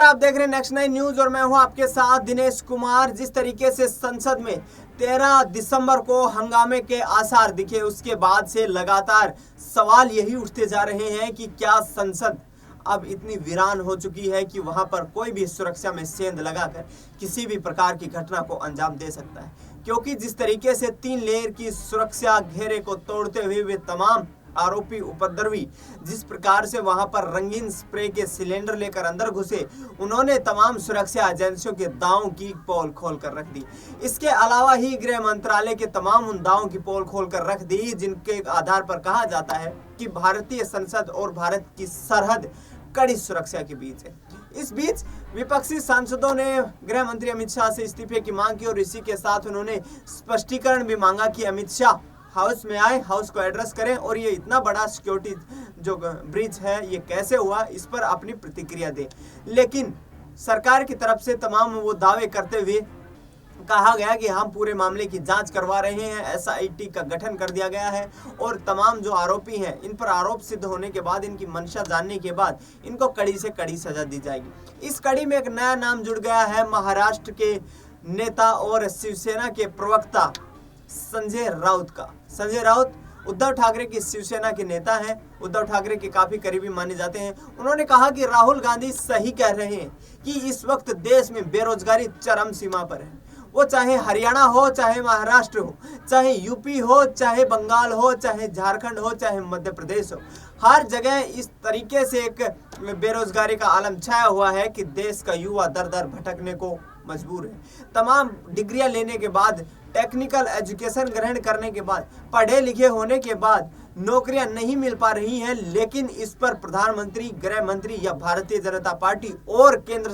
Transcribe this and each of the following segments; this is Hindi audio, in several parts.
आप देख रहे हैं नेक्स्ट 9 न्यूज और मैं हूं आपके साथ दिनेश कुमार। जिस तरीके से संसद में 13 दिसंबर को हंगामे के आसार दिखे, उसके बाद से लगातार सवाल यही उठते जा रहे हैं कि क्या संसद अब इतनी वीरान हो चुकी है कि वहां पर कोई भी सुरक्षा में सेंध लगाकर किसी भी प्रकार की घटना को अंजाम दे सकता है। क्योंकि जिस तरीके से 3 लेयर की सुरक्षा घेरे को तोड़ते हुए वे तमाम आरोपी उपद्रवी जिस प्रकार से वहां पर रंगीन स्प्रे के सिलेंडर लेकर अंदर घुसे, उन्होंने तमाम सुरक्षा एजेंसियों के दावों की पोल खोल कर रख दी। इसके अलावा ही गृह मंत्रालय के तमाम उन दावों की पोल खोल कर रख दी जिनके आधार पर कहा जाता है कि भारतीय संसद और भारत की सरहद कड़ी सुरक्षा के बीच है। इस बीच विपक्षी सांसदों ने गृह मंत्री अमित शाह से इस्तीफे की मांग की और इसी के साथ उन्होंने स्पष्टीकरण भी मांगा कि अमित शाह हाउस में आए, हाउस को एड्रेस करें और ये इतना बड़ा सिक्योरिटी जो ब्रीच है ये कैसे हुआ, इस पर अपनी प्रतिक्रिया दें। लेकिन सरकार की तरफ से तमाम वो दावे करते हुए कहा गया कि हम पूरे मामले की जांच करवा रहे हैं, SIT का गठन कर दिया गया है और तमाम जो आरोपी हैं इन पर आरोप सिद्ध होने के बाद, इनकी मंशा जानने के बाद इनको कड़ी से कड़ी सजा दी जाएगी। इस कड़ी में एक नया नाम जुड़ गया है, महाराष्ट्र के नेता और शिवसेना के प्रवक्ता संजय राउत का। संजय राउत उद्धव ठाकरे की शिवसेना के नेता हैं, उद्धव ठाकरे के काफी करीबी माने जाते हैं। उन्होंने कहा कि राहुल गांधी सही कह रहे हैं कि इस वक्त देश में बेरोजगारी चरम सीमा पर है। वो चाहे हरियाणा हो, चाहे महाराष्ट्र हो, चाहे यूपी हो, चाहे बंगाल हो, चाहे झारखंड हो, चाहे मध्य प्रदेश हो, हर जगह इस तरीके से एक बेरोजगारी का आलम छाया हुआ है कि देश का युवा दर दर भटकने को मजबूर है। तमाम डिग्रियां लेने के बाद, टेक्निकल एजुकेशन ग्रहण करने के बाद, पढ़े लिखे होने के बाद नौकरियां नहीं मिल पा रही हैं। लेकिन इस पर प्रधानमंत्री, गृह मंत्री या भारतीय जनता पार्टी और केंद्र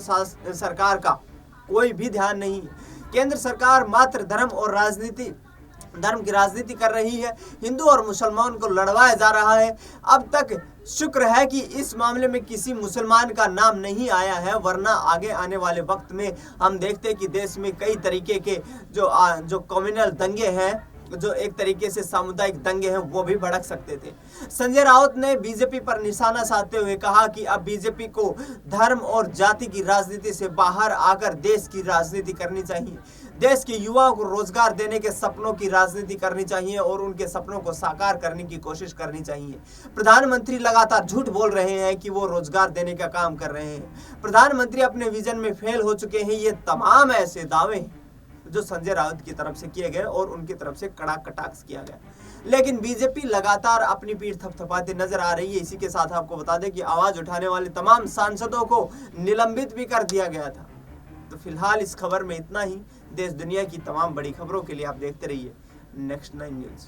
सरकार का कोई भी ध्यान नहीं है। केंद्र सरकार मात्र धर्म की राजनीति कर रही है, हिंदू और मुसलमान को लड़वाया जा रहा है। अब तक शुक्र है कि इस मामले में किसी मुसलमान का नाम नहीं आया है, वरना आगे आने वाले वक्त में हम देखते हैं कि देश में कई तरीके के जो कम्युनल दंगे हैं, जो एक तरीके से सामुदायिक दंगे हैं, वो भी भड़क सकते थे। संजय राउत ने बीजेपी पर निशाना साधते हुए कहा कि अब बीजेपी को धर्म और जाति की राजनीति से बाहर आकर देश की राजनीति करनी चाहिए। देश के युवाओं को रोजगार देने के सपनों की राजनीति करनी चाहिए और उनके सपनों को साकार करने की कोशिश करनी चाहिए। प्रधानमंत्री लगातार झूठ बोल रहे हैं कि वो रोजगार देने का काम कर रहे हैं। प्रधानमंत्री अपने विजन में फेल हो चुके हैं। ये तमाम ऐसे दावे हैं जो संजय राउत की तरफ से किए गए और उनकी तरफ से कड़ा कटाक्ष किया गया। लेकिन बीजेपी लगातार अपनी पीठ थपथपाती नजर आ रही है। इसी के साथ आपको बता दें कि आवाज उठाने वाले तमाम सांसदों को निलंबित भी कर दिया गया था। तो फिलहाल इस खबर में इतना ही। देश दुनिया की तमाम बड़ी खबरों के लिए आप देखते रहिए नेक्स्ट 9 न्यूज।